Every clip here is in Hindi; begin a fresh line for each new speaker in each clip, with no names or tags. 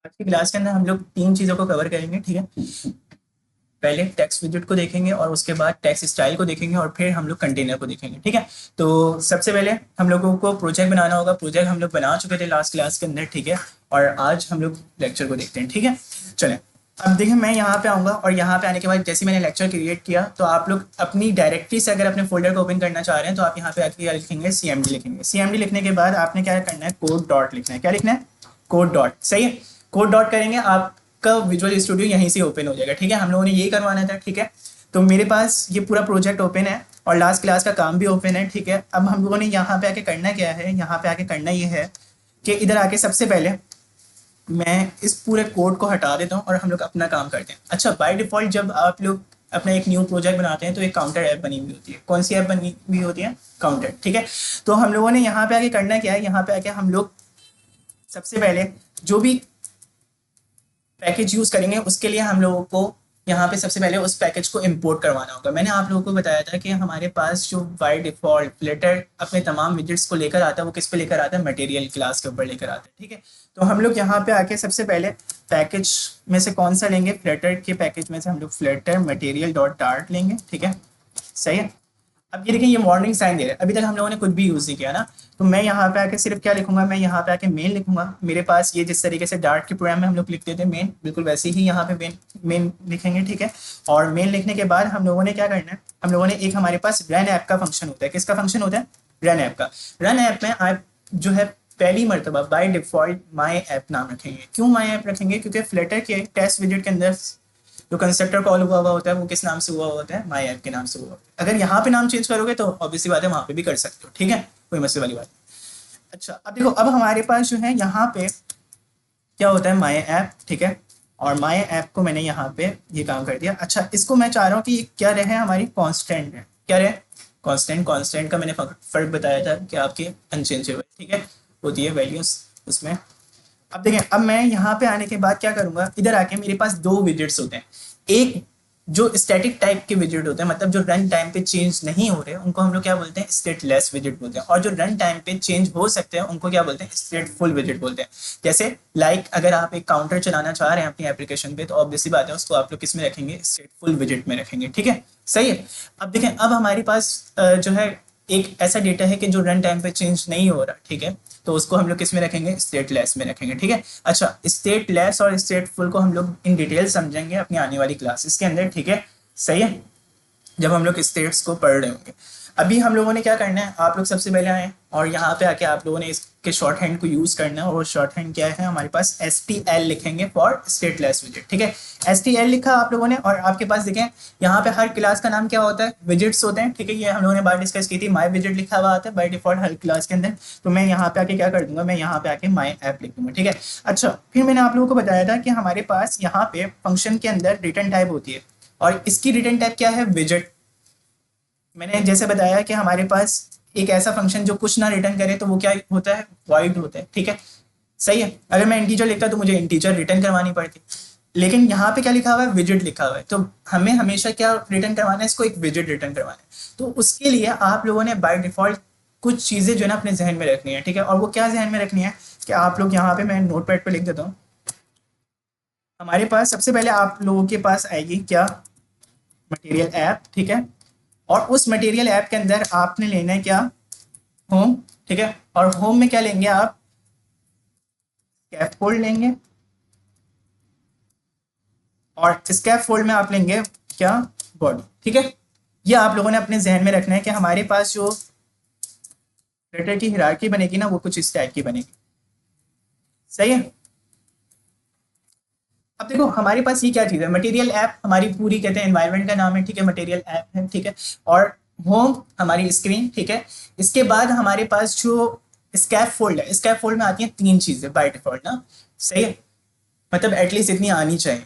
आज की क्लास के अंदर हम लोग तीन चीज़ों को कवर करेंगे, ठीक है। पहले टेक्स्ट विजेट को देखेंगे और उसके बाद टेक्स्ट स्टाइल को देखेंगे और फिर हम लोग कंटेनर को देखेंगे, ठीक है। तो सबसे पहले हम लोगों को प्रोजेक्ट बनाना होगा। प्रोजेक्ट हम लोग बना चुके थे लास्ट क्लास के अंदर, ठीक है। और आज हम लोग लेक्चर को देखते हैं, ठीक है। चलें, अब देखिए मैं यहाँ पे आऊँगा और यहाँ पे आने के बाद जैसे मैंने लेक्चर क्रिएट किया तो आप लोग अपनी डायरेक्टरी से अगर अपने फोल्डर को ओपन करना चाह रहे हैं तो आप यहाँ पे आके क्या लिखेंगे, CMD लिखेंगे। CMD लिखने के बाद आपने क्या करना है, कोड डॉट लिखना है। क्या लिखना है? Code dot. सही है, कोड डॉट करेंगे, आपका विजुअल स्टूडियो यहीं से ओपन हो जाएगा, ठीक है। हम लोगों ने यही करवाना था, ठीक है। तो मेरे पास ये पूरा प्रोजेक्ट ओपन है और लास्ट क्लास का काम भी ओपन है, ठीक है। अब हम लोगों ने यहाँ पे आके करना क्या है, यहाँ पे आके करना ये है कि इधर आके सबसे पहले मैं इस पूरे कोड को हटा देता हूँ और हम लोग अपना काम करते हैं। अच्छा, बाय डिफॉल्ट जब आप लोग अपना एक न्यू प्रोजेक्ट बनाते हैं तो एक काउंटर ऐप बनी हुई होती है। कौन सी ऐप बनी हुई होती है? काउंटर, ठीक है। तो हम लोगों ने यहाँ पे आके करना क्या है, यहाँ पे आके हम लोग सबसे पहले जो भी पैकेज यूज करेंगे उसके लिए हम लोगों को यहाँ पे सबसे पहले उस पैकेज को इंपोर्ट करवाना होगा। मैंने आप लोगों को बताया था कि हमारे पास जो बाय डिफॉल्ट फ्लटर अपने तमाम विजेट्स को लेकर आता है वो किस पे लेकर आता है, मटेरियल क्लास के ऊपर लेकर आता है, ठीक है। तो हम लोग यहाँ पे आके सबसे पहले पैकेज में से कौन सा लेंगे, फ्लटर के पैकेज में से हम लोग फ्लटर मटेरियल डॉट डार्ट लेंगे, ठीक है। सही है। अब ये देखें, ये वार्निंग साइन दे रहा है। अभी तक हम लोगों ने कुछ भी यूज़ नहीं किया ना, तो मैं यहाँ पे आके सिर्फ क्या लिखूंगा, मैं यहाँ पे आके मेन लिखूंगा। मेरे पास ये जिस तरीके से डार्ट के प्रोग्राम में हम लोग लिखते थे मेन, बिल्कुल वैसे ही यहाँ पे मेन लिखेंगे, ठीक है। और मेन लिखने के बाद हम लोगों ने क्या करना है, हम लोगों ने एक हमारे पास रन ऐप का फंक्शन होता है। किसका फंक्शन होता है? रन ऐप का। रन ऐप में आप जो है पहली मरतबा बाय डिफॉल्ट माई ऐप नाम रखेंगे। क्यों माई ऐप रखेंगे? क्योंकि फ्लटर के टेस्ट विजेट के अंदर जो कंस्ट्रक्टर कॉल हुआ होता है वो किस नाम से हुआ होता है, माई ऐप के नाम से हुआ होता है। अगर यहाँ पे नाम चेंज करोगे तो ऑब्वियसली बात है वहाँ पे भी कर सकते हो, ठीक है, कोई मसले वाली बात नहीं। अच्छा, अब देखो, अब हमारे पास जो है यहाँ पे क्या होता है, माई ऐप, ठीक है। और माई ऐप को मैंने यहाँ पे ये काम कर दिया। अच्छा, इसको मैं चाह रहा हूँ कि क्या रहे, हमारी कॉन्स्टेंट है। क्या रहे? कॉन्स्टेंट। कॉन्स्टेंट का मैंने फर्क बताया था कि आपके अनचेंजेबल, ठीक है, होती है वैल्यूज उसमें। अब देखें, अब मैं यहाँ पे आने के बाद क्या करूंगा, इधर आके मेरे पास दो विजेट्स होते हैं। एक जो स्टैटिक टाइप के विजेट होते हैं, मतलब जो रन टाइम पे चेंज नहीं हो रहे, उनको हम लोग क्या बोलते हैं, स्टेटलेस विजेट बोलते हैं। और जो रन टाइम पे चेंज हो सकते हैं उनको क्या बोलते हैं, स्टेटफुल विजेट बोलते हैं। जैसे अगर आप एक काउंटर चलाना चाह रहे हैं अपनी एप्लीकेशन पे तो ऑब्वियसली बात है उसको आप लोग किस में रखेंगे, स्टेटफुल विजेट में रखेंगे, ठीक है। सही है। अब देखें, अब हमारे पास जो है एक ऐसा डेटा है कि जो रन टाइम पे चेंज नहीं हो रहा, ठीक है। तो उसको हम लोग किस में रखेंगे, स्टेटलेस में रखेंगे, ठीक है। अच्छा, स्टेटलेस और स्टेटफुल को हम लोग इन डिटेल समझेंगे अपनी आने वाली क्लासेस के अंदर, ठीक है। सही है, जब हम लोग स्टेट्स को पढ़ रहे होंगे। अभी हम लोगों ने क्या करना है, आप लोग सबसे पहले आए और यहाँ पे आके आप लोगों ने इसके शॉर्ट हैंड को यूज करना है। और शॉर्ट हैंड क्या है हमारे पास, STL लिखेंगे फॉर स्टेटलेस विजेट, ठीक है। STL लिखा आप लोगों ने और आपके पास देखें यहाँ पे हर क्लास का नाम क्या होता है, विजेट्स होते हैं, ठीक है। ये हम लोगों ने बात डिस्कस की थी, माई विजेट लिखा हुआ आता है बाय डिफॉल्ट हर क्लास के अंदर। तो मैं यहाँ पे आके क्या कर दूंगा, मैं यहाँ पे आके माई ऐप लिख दूंगा, ठीक है। अच्छा, फिर मैंने आप लोगों को बताया था कि हमारे पास यहाँ पे फंक्शन के अंदर रिटर्न टाइप होती है और इसकी रिटर्न टाइप क्या है, विजेट। मैंने जैसे बताया कि हमारे पास एक ऐसा फंक्शन जो कुछ ना रिटर्न करे तो वो क्या होता है, वॉइड होता है, ठीक है। सही है। अगर मैं इंटीजर लिखता तो मुझे इंटीजर रिटर्न करवानी पड़ती, लेकिन यहाँ पे क्या लिखा हुआ है, विजेट लिखा हुआ है। तो हमें हमेशा क्या रिटर्न करवाना है, इसको एक विजेट रिटर्न करवाना है। तो उसके लिए आप लोगों ने बाय डिफॉल्ट कुछ चीज़ें जो है ना अपने जहन में रखनी है, ठीक है। और वो क्या जहन में रखनी है कि आप लोग यहाँ पे, मैं नोट पैड पर लिख देता हूँ। हमारे पास सबसे पहले आप लोगों के पास आएगी क्या, मटेरियल ऐप, ठीक है। और उस मटेरियल ऐप के अंदर आपने लेना है क्या, होम, ठीक है। और होम में क्या लेंगे आप, स्कैफोल्ड लेंगे। और स्कैफोल्ड में आप लेंगे क्या, बॉडी, ठीक है। ये आप लोगों ने अपने जहन में रखना है कि हमारे पास जो लेटर की हिरार्की बनेगी ना वो कुछ इस टाइप की बनेगी। सही है। अब देखो हमारे पास ये क्या चीज़ है, मटेरियल ऐप हमारी पूरी कहते हैं एनवायरनमेंट का नाम है, ठीक है, मटेरियल ऐप है, ठीक है। और होम हमारी स्क्रीन, ठीक है। इसके बाद हमारे पास जो स्कैप फोल्ड है, स्कैप फोल्ड में आती हैं तीन चीज़ें बाय डिफॉल्ट ना। सही है, मतलब एटलीस्ट इतनी आनी चाहिए।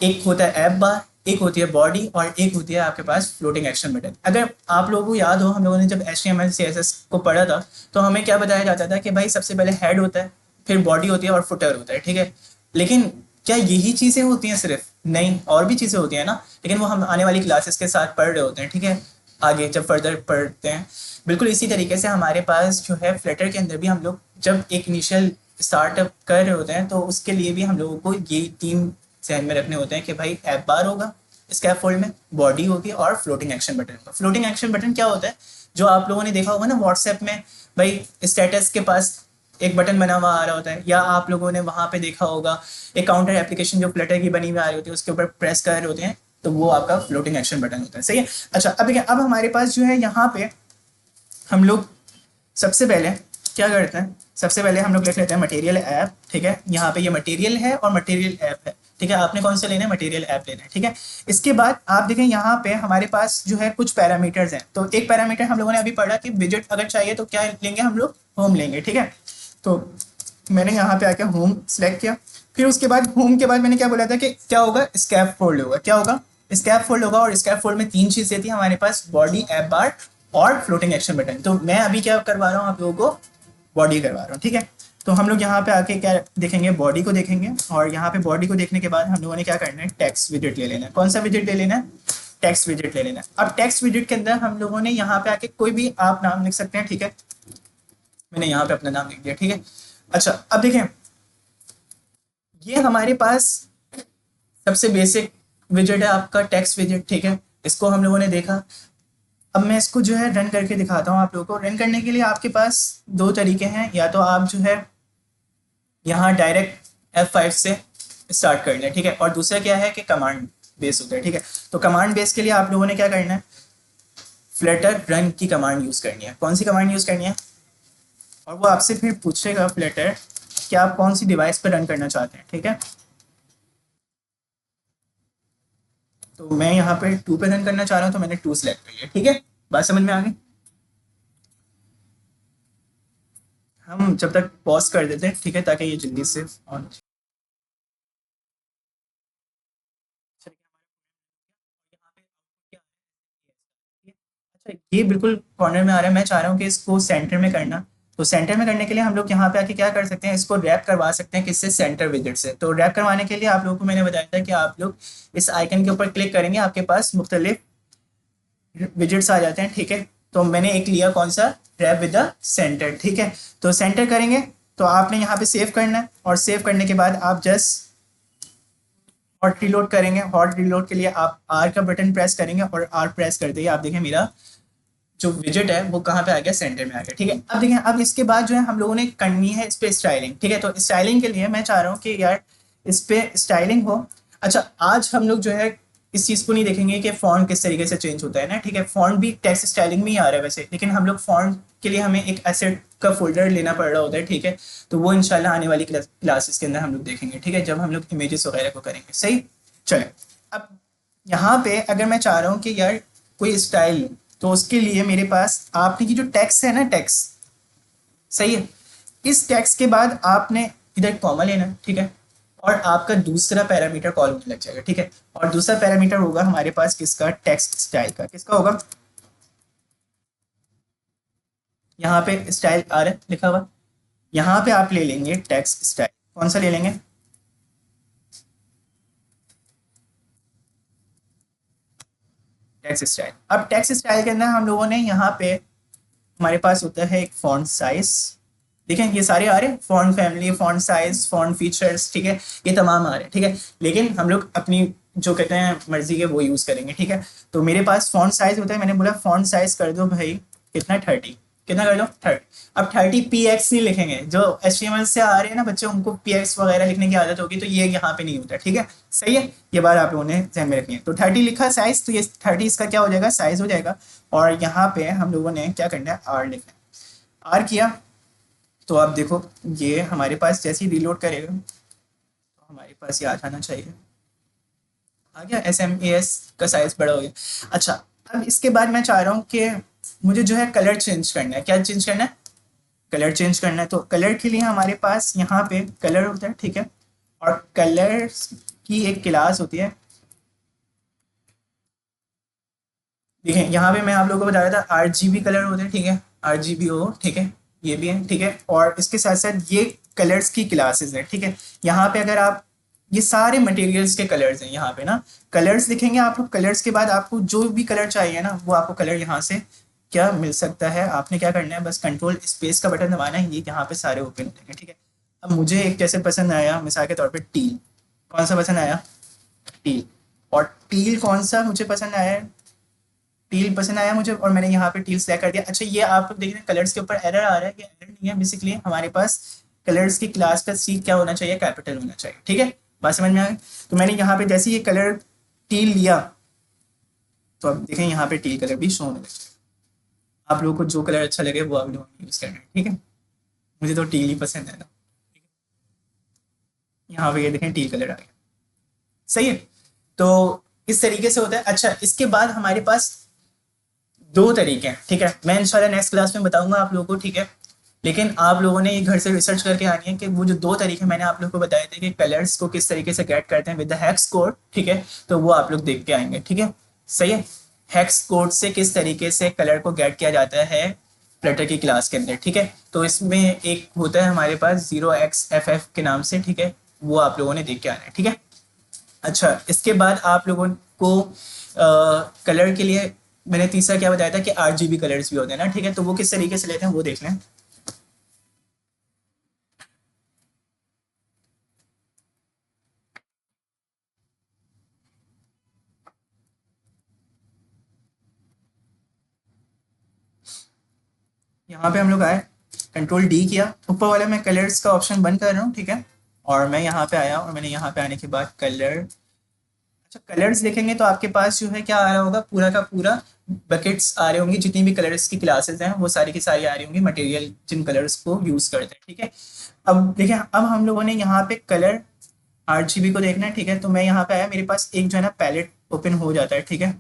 एक होता है ऐप बार, एक होती है बॉडी और एक होती है आपके पास फ्लोटिंग एक्शन बटन। अगर आप लोगों को याद हो, हम लोगों ने जब HTML CSS को पढ़ा था तो हमें क्या बताया जाता था कि भाई सबसे पहले हेड होता है, फिर बॉडी होती है और फुटर होता है, ठीक है। लेकिन क्या यही चीज़ें होती हैं सिर्फ? नहीं, और भी चीज़ें होती हैं ना, लेकिन वो हम आने वाली क्लासेस के साथ पढ़ रहे होते हैं, ठीक है, आगे जब फर्दर पढ़ते हैं। बिल्कुल इसी तरीके से हमारे पास जो है फ्लटर के अंदर भी हम लोग जब एक इनिशियल स्टार्टअप कर रहे होते हैं तो उसके लिए भी हम लोगों को ये 3 ध्यान में रखने होते हैं कि भाई ऐप बार होगा स्कैफोल्ड में, बॉडी होगी और फ्लोटिंग एक्शन बटन होगा। फ्लोटिंग एक्शन बटन क्या होता है, जो आप लोगों ने देखा होगा ना व्हाट्सएप में, भाई स्टेटस के पास एक बटन बना हुआ आ रहा होता है, या आप लोगों ने वहां पे देखा होगा एक काउंटर एप्लीकेशन जो फ्लटर की बनी हुई आ रही होती है उसके ऊपर प्रेस कर रहे होते हैं, तो वो आपका फ्लोटिंग एक्शन बटन होता है। सही है। अच्छा अब देखिए, अब हमारे पास जो है यहाँ पे हम लोग सबसे पहले क्या करते हैं, सबसे पहले हम लोग लिख लेते हैं मटेरियल ऐप। ठीक है, यहाँ पे ये मटेरियल है और मटेरियल ऐप है। ठीक है, आपने कौन सा लेना है, मटेरियल ऐप लेना है। ठीक है, इसके बाद आप देखें यहाँ पे हमारे पास जो है कुछ पैरामीटर्स हैं। तो एक पैरामीटर हम लोगों ने अभी पढ़ा कि विजिट अगर चाहिए तो क्या लेंगे हम लोग, होम लेंगे। ठीक है, तो मैंने यहाँ पे आके होम सेलेक्ट किया। फिर उसके बाद होम के बाद मैंने क्या बोला था कि क्या होगा, स्कैप फोल्ड होगा। क्या होगा, स्कैप फोल्ड होगा। और स्कैप फोल्ड में 3 चीजें थी हमारे पास, बॉडी, ऐप बार और फ्लोटिंग एक्शन बटन। तो मैं अभी क्या करवा रहा हूँ, आप लोगों को बॉडी करवा रहा हूँ। ठीक है, तो हम लोग यहाँ पे आके क्या देखेंगे, बॉडी को देखेंगे। और यहाँ पे बॉडी को देखने के बाद हम लोगों ने क्या करना है, टेक्स्ट विजिट ले लेना है। कौन सा विजिट ले लेना है, टेक्स्ट विजिट ले लेना है। अब टेक्स्ट विजिट के अंदर हम लोगों ने यहाँ पे आके कोई भी आप नाम लिख सकते हैं। ठीक है, मैंने यहाँ पे अपना नाम लिख दिया। ठीक है, अच्छा अब देखें, ये हमारे पास सबसे बेसिक विजिट है आपका टेक्स्ट विजिट। ठीक है, इसको हम लोगों ने देखा। अब मैं इसको जो है रन करके दिखाता हूँ आप लोगों को। रन करने के लिए आपके पास 2 तरीके हैं, या तो आप जो है यहाँ डायरेक्ट F5 से स्टार्ट कर लें। ठीक है, और दूसरा क्या है कि कमांड बेस होता है। ठीक है, तो कमांड बेस के लिए आप लोगों ने क्या करना है, फ्लटर रन की कमांड यूज़ करनी है। कौन सी कमांड यूज़ करनी है, और वो आपसे फिर पूछेगा फ्लटर कि आप कौन सी डिवाइस पर रन करना चाहते हैं। ठीक है, तो मैं यहाँ पे 2 पे रन करना चाह रहा हूँ, तो मैंने 2 सेलेक्ट कर लिया। ठीक है, बात समझ में आ गई। हम जब तक पॉज कर देते हैं, ठीक है, ताकि ये जल्दी से ऑन। अच्छा ये बिल्कुल कॉर्नर में आ रहा है, मैं चाह रहा हूँ कि इसको सेंटर में करना। तो सेंटर में करने के लिए हम लोग यहाँ पे आके क्या कर सकते हैं, इसको रैप करवा सकते हैं किससे, सेंटर विजिट से। तो रैप करवाने के लिए आप लोगों को मैंने बताया था कि आप लोग इस आइकन के ऊपर क्लिक करेंगे, आपके पास मुख्तलिफ विजिट्स आ जाते हैं। ठीक है, तो मैंने एक लिया कौन सा, रैप विद द सेंटर। ठीक है, तो सेंटर करेंगे तो आपने यहाँ पे सेव करना है, और सेव करने के बाद आप जस्ट हॉट रिलोड करेंगे। हॉट रिलोड के लिए आप आर का बटन प्रेस करेंगे, और आर प्रेस कर देंगे, आप देखें मेरा जो विजिट है वो कहाँ पे आ गया, सेंटर में आ गया। ठीक है, अब देखें, अब इसके बाद जो है हम लोगों ने करनी है इस पे स्टाइलिंग। ठीक है, तो स्टाइलिंग के लिए मैं चाह रहा हूँ कि यार इस पे स्टाइलिंग हो। अच्छा आज हम लोग जो है इस चीज़ को नहीं देखेंगे कि फॉन्ट किस तरीके से चेंज होता है ना। ठीक है, फॉन्ट भी टेक्स्ट स्टाइलिंग में ही आ रहा है वैसे, लेकिन हम लोग फॉन्ट के लिए हमें एक एसेट का फोल्डर लेना पड़ रहा होता है। ठीक है, तो वो इंशाल्लाह आने वाली क्लासेस के अंदर हम लोग देखेंगे। ठीक है, जब हम लोग इमेजेस वगैरह को करेंगे। सही, चले अब यहाँ पे अगर मैं चाह रहा हूँ कि यार कोई स्टाइल, तो उसके लिए मेरे पास आपने की जो टेक्स्ट है ना, टेक्स्ट सही है, इस टेक्स्ट के बाद आपने इधर कॉमा लेना है। ठीक है, और आपका दूसरा पैरामीटर कॉल होने लग जाएगा। ठीक है, और दूसरा पैरामीटर होगा हमारे पास किसका, टेक्स्ट स्टाइल का। किसका होगा, यहाँ पे स्टाइल आ रहा है लिखा हुआ, यहाँ पे आप ले लेंगे टेक्स्ट स्टाइल। कौन सा ले लेंगे, टेक्स्ट स्टाइल। अब टेक्स्ट स्टाइल के अंदर हम लोगों ने यहाँ पे हमारे पास होता है एक फॉन्ट साइज। देखें ये सारे आ रहे हैं, font family, font size, font features. ठीक है, ये तमाम आ रहे हैं। ठीक है, लेकिन हम लोग अपनी जो कहते हैं मर्जी के वो यूज़ करेंगे। ठीक है, तो मेरे पास फॉन्ट साइज होता है, मैंने बोला फॉन्ट साइज कर दो भाई कितना, 30। कितना कर लो, 30। अब 30 px नहीं लिखेंगे, जो HTML से आ रहे हैं ना बच्चे, उनको px वगैरह लिखने की आदत होगी, तो ये यहाँ पे नहीं होता। ठीक है, सही है, ये बात आप लोगों ने ध्यान में रखनी है। तो 30 लिखा साइज, तो ये 30 इसका क्या हो जाएगा, साइज हो जाएगा। और यहाँ पे हम लोगों ने क्या करना है, आर लिखना है। आर किया तो आप देखो ये हमारे पास जैसे ही रिलोड करेगा तो हमारे पास ये आ जाना चाहिए। आ गया, SMAS का साइज बड़ा हो गया। अच्छा अब इसके बाद मैं चाह रहा हूँ कि मुझे जो है कलर चेंज करना है। क्या चेंज करना है, कलर चेंज करना है। तो कलर के लिए हमारे पास यहाँ पे कलर होता है। ठीक है, और कलर की एक क्लास होती है। देखिए यहाँ पे मैं आप लोगों को बता रहा था RGB कलर होते हैं। ठीक है, RGBO। ठीक है, ये भी है। ठीक है, और इसके साथ साथ ये कलर्स की क्लासेस हैं। ठीक है, यहाँ पे अगर आप ये सारे मटेरियल्स के कलर्स हैं, यहाँ पे ना कलर्स लिखेंगे आप लोग। कलर्स के बाद आपको जो भी कलर चाहिए ना, वो आपको कलर यहाँ से क्या मिल सकता है। आपने क्या करना है, बस कंट्रोल स्पेस का बटन दबाना है, ये यहाँ पे सारे ओपन हो जाएंगे। ठीक है, अब मुझे एक कैसे पसंद आया, मिसाल के तौर पे टील, कौन सा पसंद आया, टील। और टील कौन सा मुझे पसंद आया, टील पसंद आया मुझे, और मैंने यहाँ पे टील सेलेक्ट कर दिया। अच्छा ये आप देख रहे हैं कलर्स के ऊपर एरर आ रहा है, कि एरर नहीं है, बेसिकली हमारे पास कलर्स की क्लास का सी क्या होना चाहिए, कैपिटल होना चाहिए, ठीक है, बात समझ में आ गई। तो मैंने यहाँ पे जैसे ये कलर टील लिया, तो अब देखें यहाँ पे टील कलर भी शो होने लग जाएगा। आप लोगों को जो कलर अच्छा लगे वो आप लोग यूज़ करना है, ठीक है। मुझे तो टील ही पसंद है ना, यहाँ पे ये देखें टील कलर आ गया, सही है। तो इस तरीके से होता है। अच्छा इसके बाद हमारे पास दो तरीके हैं, ठीक है, मैं इंशाल्लाह नेक्स्ट क्लास में बताऊंगा आप लोगों को, ठीक है। लेकिन आप लोगों ने ये घर से रिसर्च करके आनी है कि वो जो दो तरीके मैंने आप लोगों को बताए थे कि कलर्स को किस तरीके से गेट करते हैं विद द हेक्स कोड, ठीक है, तो वो आप लोग देख के आएंगे, ठीक है, सही है। हेक्स कोड से किस तरीके से कलर को गेट किया जाता है फ्लटर की क्लास के अंदर, ठीक है। तो इसमें एक होता है हमारे पास 0xff के नाम से, ठीक है, वो आप लोगों ने देख के आना है, ठीक है। अच्छा इसके बाद आप लोगों को कलर के लिए मैंने तीसरा क्या बताया था कि RGB कलर्स भी होते हैं ना, ठीक है, तो वो किस तरीके से लेते हैं वो देख लें। यहाँ पे हम लोग आए, कंट्रोल डी किया, ऊपर वाले में कलर्स का ऑप्शन बंद कर रहा हूँ, ठीक है। और मैं यहाँ पे आया, और मैंने यहाँ पे आने के बाद कलर, अच्छा कलर्स देखेंगे तो आपके पास जो है क्या आ रहा होगा, पूरा का पूरा बकेट्स आ रहे होंगे, जितनी भी कलर्स की क्लासेस हैं वो सारी की सारी आ रही होंगी, मटेरियल जिन कलर्स को यूज करते हैं, ठीक है। अब देखिए अब हम लोगों ने यहाँ पे कलर RGB को देखना है, ठीक है। तो मैं यहाँ पे आया, मेरे पास एक जो है ना पैलेट ओपन हो जाता है, ठीक है।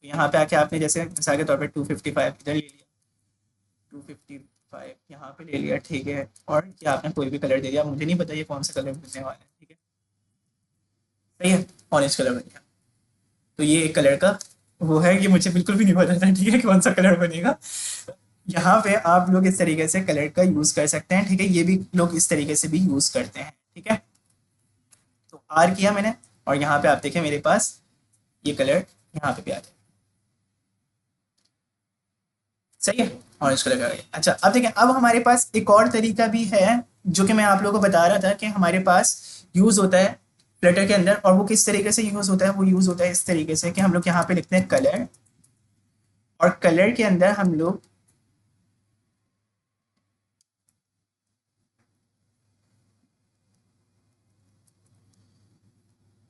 यहाँ पे आके आपने जैसे मिसाल के तौर पर 255 इधर ले लिया, 255 यहाँ पे ले लिया, ठीक है, और क्या आपने कोई भी कलर दे दिया, मुझे नहीं पता ये कौन सा कलर बनने वाला है, ठीक है, सही है, ऑरेंज कलर बन गया। तो ये एक कलर का वो है कि मुझे बिल्कुल भी नहीं पता था, ठीक है, कौन सा कलर बनेगा। यहाँ पे आप लोग इस तरीके से कलर का यूज कर सकते हैं, ठीक है, ये भी लोग इस तरीके से भी यूज करते हैं, ठीक है। तो आर किया मैंने, और यहाँ पे आप देखें मेरे पास ये कलर यहाँ पे भी आ जाए, सही है, ऑरेंज कलर का। अच्छा अब देखें, अब हमारे पास एक और तरीका भी है जो कि मैं आप लोगों को बता रहा था कि हमारे पास यूज होता है फ्लटर के अंदर, और वो किस तरीके से यूज होता है, वो यूज होता है इस तरीके से कि हम लोग यहाँ पे लिखते हैं कलर, और कलर के अंदर हम लोग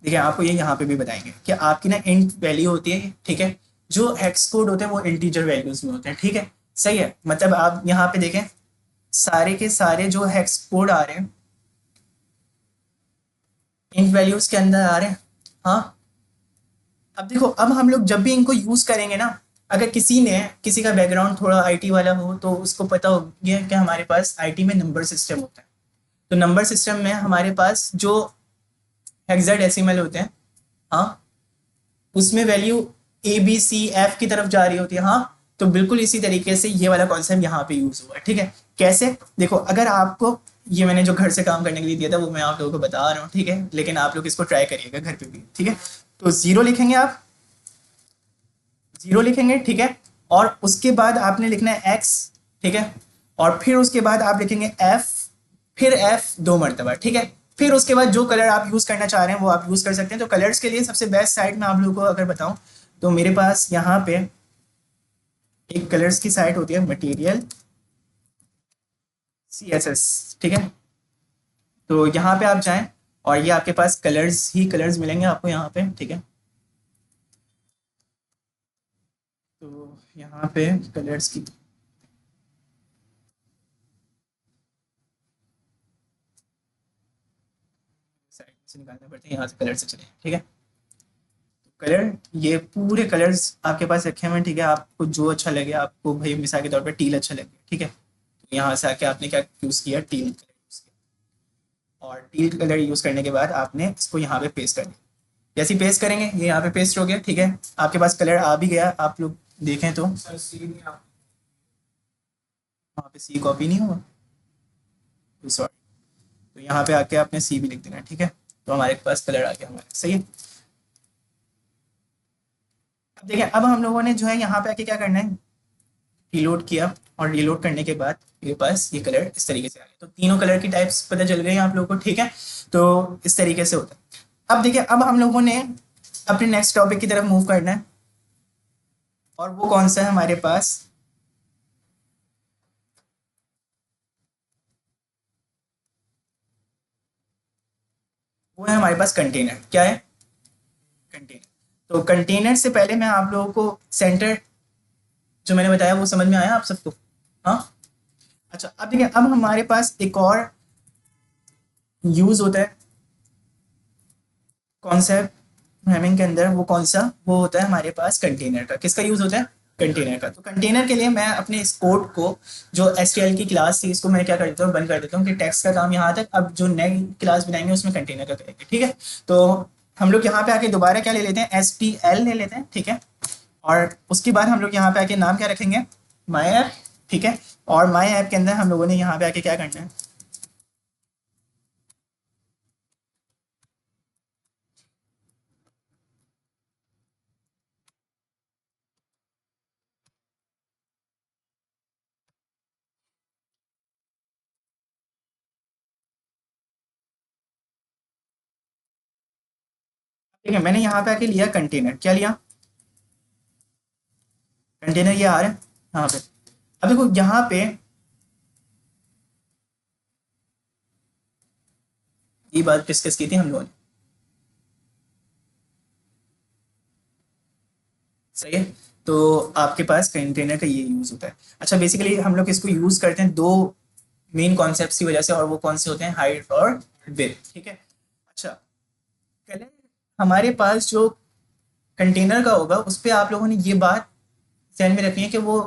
देखिए आपको ये यहाँ पे भी बताएंगे कि आपकी ना इंट वैल्यू होती है, ठीक है, जो हेक्स कोड होते हैं वो इंटीजर वैल्यूज में होते हैं, ठीक है, सही है। मतलब आप यहाँ पे देखें सारे के सारे जो हेक्स कोड आ रहे हैं इंट वैल्यूज के अंदर आ रहे हैं, हाँ। अब देखो अब हम लोग जब भी इनको यूज करेंगे ना, अगर किसी का बैकग्राउंड थोड़ा आईटी वाला हो तो उसको पता हो गया कि हमारे पास आईटी में नंबर सिस्टम होता है। तो नंबर सिस्टम में हमारे पास जो हेक्साडेसिमल होते हैं, हाँ, उसमें वैल्यू ABCF की तरफ जा रही होती है, हाँ। तो बिल्कुल इसी तरीके से ये वाला कॉन्सेप्ट यहाँ पे यूज हुआ है, ठीक है। कैसे, देखो अगर आपको ये मैंने जो घर से काम करने के लिए दिया था वो मैं आप लोगों को बता रहा हूँ, ठीक है, लेकिन आप लोग इसको ट्राई करिएगा घर पे भी, ठीक है। तो जीरो लिखेंगे आप, जीरो लिखेंगे, ठीक है, और उसके बाद आपने लिखना है एक्स, ठीक है, और फिर उसके बाद आप लिखेंगे एफ, फिर एफ दो मरतबा, ठीक है। फिर उसके बाद जो कलर आप यूज करना चाह रहे हैं वो आप यूज कर सकते हैं। तो कलर्स के लिए सबसे बेस्ट साइट में आप लोगों को अगर बताऊं तो मेरे पास यहाँ पे एक कलर्स की साइट होती है मटेरियल CSS, ठीक है। तो यहाँ पे आप जाएं और ये आपके पास कलर्स ही कलर्स मिलेंगे आपको यहाँ पे, ठीक है। तो यहाँ पे कलर्स की साइड से निकालना पड़ता है, यहाँ से कलर से चले, ठीक है। कलर ये पूरे कलर्स आपके पास रखे हुए हैं, ठीक है, आपको जो अच्छा लगे, आपको भाई मिसाल के तौर पे टील अच्छा लगे, ठीक है, तो यहाँ से आके आपने क्या यूज़ किया, टील कलर यूज़ किया, और टील कलर यूज़ करने के बाद आपने इसको यहाँ पे पेस्ट कर दिया। जैसे ही पेस्ट करेंगे ये यहाँ पे पेस्ट हो गया, ठीक है, आपके पास कलर आ भी गया। आप लोग देखें तो वहाँ पे सी कॉपी नहीं हुआ, सॉरी, तो यहाँ पे आके आपने सी भी लिख देना है, ठीक है। तो हमारे पास कलर आ गया हमारे, सही है। अब देखिए अब हम लोगों ने जो है यहाँ पे आके क्या करना है, रीलोड किया, और रीलोड करने के बाद मेरे पास ये कलर इस तरीके से आ गया। तो तीनों कलर की टाइप्स पता चल गई हैं आप लोगों को, ठीक है। तो इस तरीके से होता है। अब देखिए, अब हम लोगों ने अपने नेक्स्ट टॉपिक की तरफ मूव करना है, और वो कौन सा है हमारे पास, वो है हमारे पास कंटेनर। क्या है? कंटेनर। तो कंटेनर से पहले मैं आप लोगों को सेंटर जो मैंने बताया वो समझ में आया आप सबको? हाँ। अच्छा, अब देखिए, अब हमारे पास एक और यूज होता है कॉन्सेप्ट प्रोग्रामिंग के अंदर। वो कौन सा? वो होता है हमारे पास कंटेनर का। किसका यूज होता है? कंटेनर का। तो कंटेनर के लिए मैं अपने इस कोड को, जो STL की क्लास थी, इसको मैं क्या कर देता हूँ, बंद कर देता हूँ कि टेक्स्ट का काम यहाँ तक। अब जो नई क्लास बनाएंगे उसमें कंटेनर का करेंगे, ठीक है। तो हम लोग यहाँ पे आके दोबारा क्या ले लेते हैं, STL ले लेते हैं, ठीक है। और उसके बाद हम लोग यहाँ पे आके नाम क्या रखेंगे, माई ऐप, ठीक है। और माई ऐप के अंदर हम लोगों ने यहाँ पे आके क्या करना है, ठीक है। मैंने यहाँ पे आके लिया कंटेनर। क्या लिया? कंटेनर। ये आ रहा है यहाँ पे। अब देखो यहाँ पे ये बात डिस्कस की थी हम लोगों ने, सही है। तो आपके पास कंटेनर का ये यूज होता है। अच्छा, बेसिकली हम लोग इसको यूज करते हैं दो मेन कॉन्सेप्ट्स की वजह से, और वो कौन से होते हैं, हाइट और विड्थ, ठीक है। अच्छा, कलर हमारे पास जो कंटेनर का होगा उस पर आप लोगों ने ये बात ध्यान में रखनी है कि वो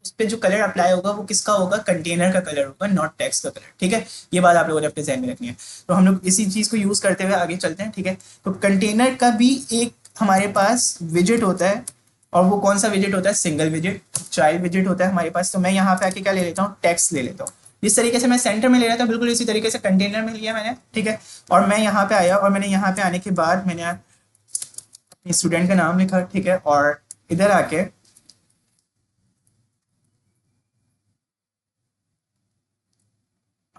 उस पर जो कलर अप्लाई होगा वो किसका होगा, कंटेनर का कलर होगा, नॉट टेक्स्ट का कलर, ठीक है। ये बात आप लोगों ने अपने ध्यान में रखनी है। तो हम लोग इसी चीज को यूज करते हुए आगे चलते हैं, ठीक है। तो कंटेनर का भी एक हमारे पास विजिट होता है, और वो कौन सा विजिट होता है, सिंगल विजिट, चाइल्ड विजिट होता है हमारे पास। तो मैं यहाँ पे आके क्या ले लेता हूँ, टेक्स्ट ले लेता हूँ। जिस तरीके से मैं सेंटर में ले रहा था, बिल्कुल इसी तरीके से कंटेनर में लिया मैंने, ठीक है। और मैं यहाँ पे आया, और मैंने यहाँ पे आने के बाद मैंने अपने स्टूडेंट का नाम लिखा, ठीक है। और इधर आके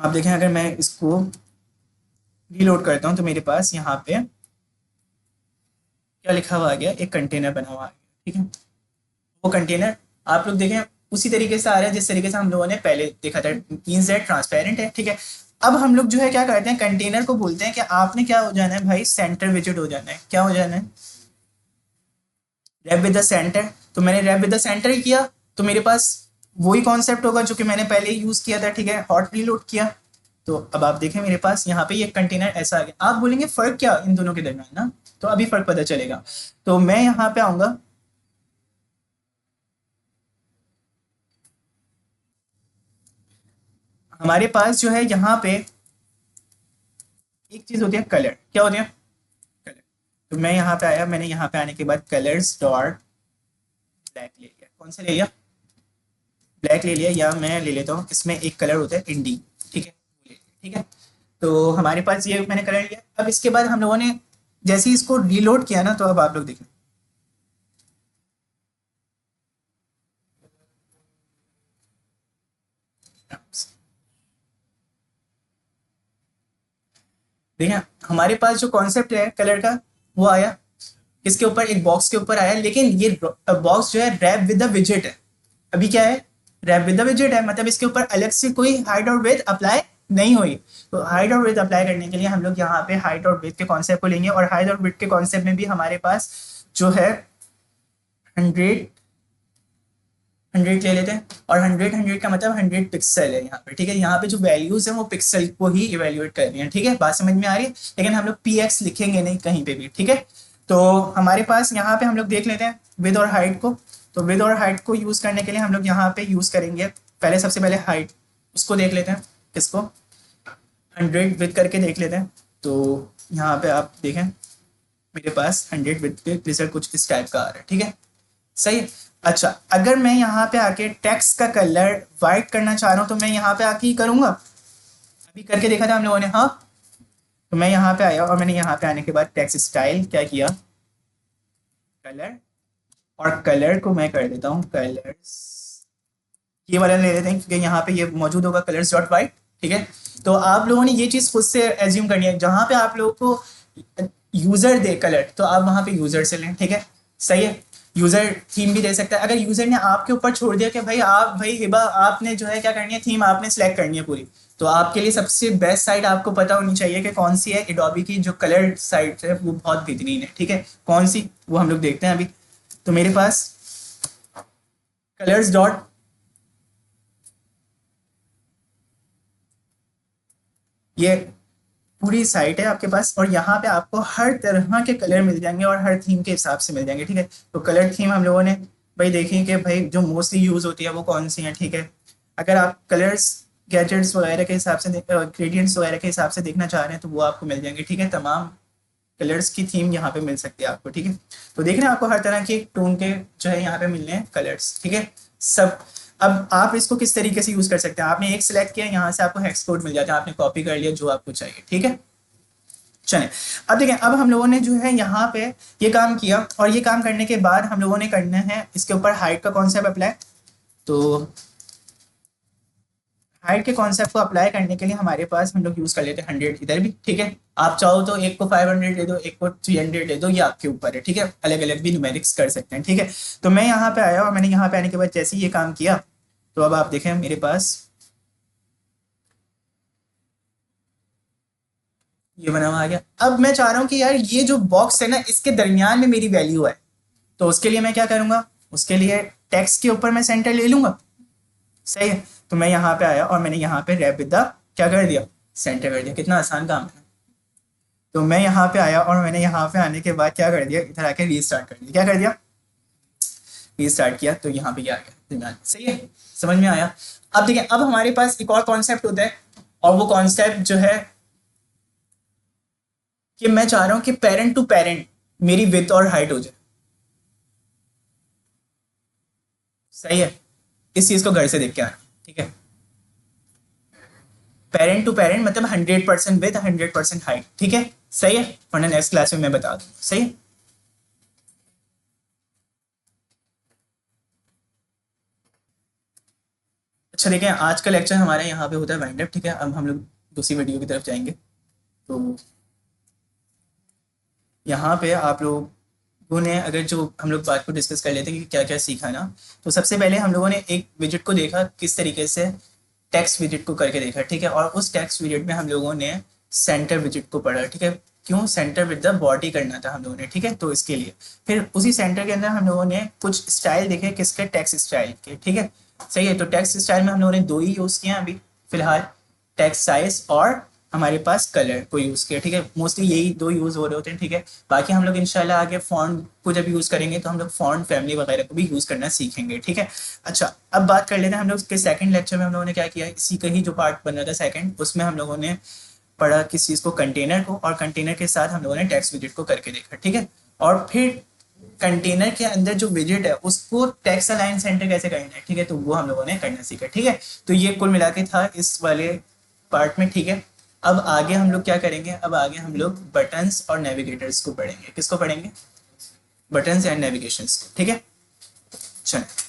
आप देखें, अगर मैं इसको रीलोड करता हूँ तो मेरे पास यहाँ पे क्या लिखा हुआ आ गया, एक कंटेनर बना हुआ आ गया, ठीक है। वो कंटेनर आप लोग देखें उसी तरीके से आ रहा है जिस तरीके से हम लोगों ने पहले देखा था, मीन्स दैट ट्रांसपेरेंट है, ठीक है। अब हम लोग जो है क्या करते हैं, कंटेनर को बोलते हैं कि आपने क्या हो जाना है भाई, सेंटर विजिट हो जाना है। क्या हो जाना है, रैप विद द सेंटर। तो मैंने रैप विद द सेंटर ही किया, तो मेरे पास वही कॉन्सेप्ट होगा जो कि मैंने पहले ही यूज किया था, ठीक है। हॉट रीलोड किया, तो अब आप देखें मेरे पास यहाँ पे ये कंटेनर ऐसा आ गया। आप बोलेंगे फर्क क्या इन दोनों के दरमियान ना, तो अभी फर्क पता चलेगा। तो मैं यहाँ पे आऊंगा, हमारे पास जो है यहाँ पे एक चीज होती है कलर। क्या होती है? कलर। तो मैं यहाँ पे आया, मैंने यहाँ पे आने के बाद कलर्स डॉट ब्लैक ले लिया। कौन सा ले लिया? ब्लैक ले लिया। या मैं ले लेता हूँ, इसमें एक कलर होता है इंडी, ठीक है, ठीक है। तो हमारे पास ये मैंने कलर लिया। अब इसके बाद हम लोगों ने जैसे ही इसको रीलोड किया ना, तो अब आप लोग देखें, देखिए हमारे पास जो कॉन्सेप्ट है कलर का, वो आया किसके ऊपर, एक बॉक्स के ऊपर आया। लेकिन ये बॉक्स जो है रैप विद द विजेट है। अभी क्या है, रैप विद द विजेट है, मतलब इसके ऊपर अलग से कोई हाइट और विड्थ अप्लाई नहीं हुई। तो हाइट और विड्थ अप्लाई करने के लिए हम लोग यहाँ पे हाइट और विड्थ के कॉन्सेप्ट को लेंगे, और हाइट और विड्थ के कॉन्सेप्ट में भी हमारे पास जो है 100 100 ले लेते हैं। और 100 का मतलब 100 पिक्सल है यहाँ पे, ठीक है। यहाँ पे जो वैल्यूज है वो पिक्सल को ही इवेल्युएट कर रही है, ठीक है। बात समझ में आ रही है? लेकिन हम लोग px लिखेंगे नहीं कहीं पे भी, ठीक है। तो हमारे पास यहाँ पे हम लोग देख लेते हैं विद और हाइट को। तो विद और हाइट को यूज करने के लिए हम लोग यहाँ पे यूज करेंगे, पहले सबसे पहले हाइट, उसको देख लेते हैं, किसको, 100 विद करके देख लेते हैं। तो यहाँ पे आप देखें मेरे पास 100 विद पे रिजल्ट कुछ इस टाइप का आ रहा है, ठीक है, सही है। अच्छा, अगर मैं यहाँ पे आके टेक्स्ट का कलर वाइट करना चाह रहा हूँ, तो मैं यहाँ पे आके ही करूंगा। अभी करके देखा था हम लोगों ने, हाँ। तो मैं यहाँ पे आया, और मैंने यहाँ पे आने के बाद टेक्स्ट स्टाइल क्या किया, कलर। और कलर को मैं कर देता हूँ कलर्स, ये वाला ले लेते हैं क्योंकि यहाँ पे ये मौजूद होगा कलर्स डॉट वाइट, ठीक है। तो आप लोगों ने ये चीज़ खुद से एज्यूम करनी है, जहाँ पे आप लोगों को यूज़र दे कलर तो आप वहाँ पे यूज़र से लें, ठीक है, सही है। यूज़र थीम भी दे सकता है, अगर यूज़र ने आपके ऊपर छोड़ दिया कि भाई हिबा आपने जो है क्या करनी है, थीम आपने सेलेक्ट करनी है पूरी, तो आपके लिए सबसे बेस्ट साइट आपको पता होनी चाहिए कि कौन सी है। एडोबी की जो कलर साइट है वो बहुत बेहतरीन है, ठीक है। कौन सी, वो हम लोग देखते हैं अभी। तो मेरे पास कलर्स डॉट ये पूरी साइट है आपके पास, और यहाँ पे आपको हर तरह के कलर मिल जाएंगे और हर थीम के हिसाब से मिल जाएंगे, ठीक है। तो कलर थीम हम लोगों ने भाई देखी कि भाई जो मोस्टली यूज़ होती है वो कौन सी हैं, ठीक है। अगर आप कलर्स गैजेट्स वगैरह के हिसाब से ग्रेडियंट्स वगैरह के हिसाब से देखना चाह रहे हैं तो वो आपको मिल जाएंगे, ठीक है। तमाम कलर्स की थीम यहाँ पे मिल सकती है आपको, ठीक है। तो देख रहे हैं आपको हर तरह के टोन के जो है यहाँ पे मिल रहे हैं कलर्स, ठीक है सब। अब आप इसको किस तरीके से यूज़ कर सकते हैं, आपने एक सिलेक्ट किया, यहाँ से आपको हेक्स कोड मिल जाता है, आपने कॉपी कर लिया जो आपको चाहिए, ठीक है। चलें, अब देखें, अब हम लोगों ने जो है यहाँ पे ये काम किया, और ये काम करने के बाद हम लोगों ने करना है इसके ऊपर हाइट का कॉन्सेप्ट अप्लाई। तो हाइट के कॉन्सेप्ट को अप्लाई करने के लिए हमारे पास हम लोग यूज़ कर लेते हैं 100 इधर भी, ठीक है। आप चाहो तो एक को 500 दे दो, एक को 300 दे दो, ये आपके ऊपर है, ठीक है। अलग अलग भी न्यूमेरिक्स कर सकते हैं, ठीक है। तो मैं यहाँ पे आया और मैंने यहाँ पे आने के बाद जैसे ही ये काम किया, तो अब आप देखें मेरे पास ये बना हुआ आ गया। अब मैं चाह रहा हूँ कि यार ये जो बॉक्स है ना, इसके दरमियान में मेरी वैल्यू है, तो उसके लिए मैं क्या करूँगा, उसके लिए टेक्स्ट के ऊपर मैं सेंटर ले लूँगा, सही है। तो मैं यहाँ पे आया और मैंने यहाँ पे रैप विद द क्या कर दिया, सेंटर कर दिया। कितना आसान काम है। तो मैं यहाँ पे आया और मैंने यहाँ पे आने के बाद क्या कर दिया, इधर आके रीस्टार्ट कर दिया। क्या कर दिया, रीस्टार्ट किया, तो यहाँ पे क्या आ गया दरमियान, सही है, समझ में आया। अब देखिए, अब हमारे पास एक और कॉन्सेप्ट होता है, और वो कॉन्सेप्ट जो है कि मैं चाह रहा हूँ कि पेरेंट टू पेरेंट मेरी विड्थ और हाइट हो जाए, सही है। इस चीज को घर से देख के आना, ठीक है। पेरेंट टू पेरेंट मतलब 100% विद 100% हाइट, ठीक है, सही है। वरना नेक्स्ट क्लास में मैं बता दूँ, सही है। अच्छा देखें, आज का लेक्चर हमारे यहाँ पे होता है वाइंड अप, ठीक है। अब हम लोग दूसरी वीडियो की तरफ जाएंगे। तो यहाँ पे आप लोगों ने अगर जो हम लोग बात को डिस्कस कर लेते हैं कि क्या क्या सीखा ना, तो सबसे पहले हम लोगों ने एक विजिट को देखा, किस तरीके से टेक्स्ट विजिट को करके देखा, ठीक है। और उस टेक्स्ट विजिट में हम लोगों ने सेंटर विजिट को पढ़ा, ठीक है। क्यों, सेंटर विद द बॉडी करना था हम लोगों ने, ठीक है। तो इसके लिए फिर उसी सेंटर के अंदर हम लोगों ने कुछ स्टाइल देखे, किसके, टेक्स्ट स्टाइल के, ठीक है, सही है। तो टेक्स्ट स्टाइल में हम लोगों ने दो ही यूज़ किए हैं अभी फिलहाल, टेक्स्ट साइज और हमारे पास कलर को यूज़ किया, ठीक है। मोस्टली यही दो यूज़ हो रहे होते हैं, ठीक है। बाकी हम लोग इंशाल्लाह आगे फॉन्ट को जब यूज़ करेंगे तो हम लोग फॉन्ट फैमिली वगैरह को भी यूज़ करना सीखेंगे, ठीक है। अच्छा, अब बात कर लेते हैं हम लोग के सेकंड लेक्चर में हम लोगों ने क्या किया, इसी का ही जो पार्ट बन रहा था सेकंड, उसमें हम लोगों ने पढ़ा किस चीज़ को, कंटेनर को, और कंटेनर के साथ हम लोगों ने टेक्स्ट विजिट को करके देखा, ठीक है। और फिर कंटेनर के अंदर जो विजिट है उसको टेक्स्ट अलाइन सेंटर कैसे करना है, ठीक है, तो वो हम लोगों ने करना सीखा, ठीक है। तो ये कुल मिला के था इस वाले पार्ट में, ठीक है। अब आगे हम लोग क्या करेंगे, अब आगे हम लोग बटन्स और नेविगेटर्स को पढ़ेंगे। किसको पढ़ेंगे, बटन्स एंड नेविगेशंस को, ठीक है। चलो।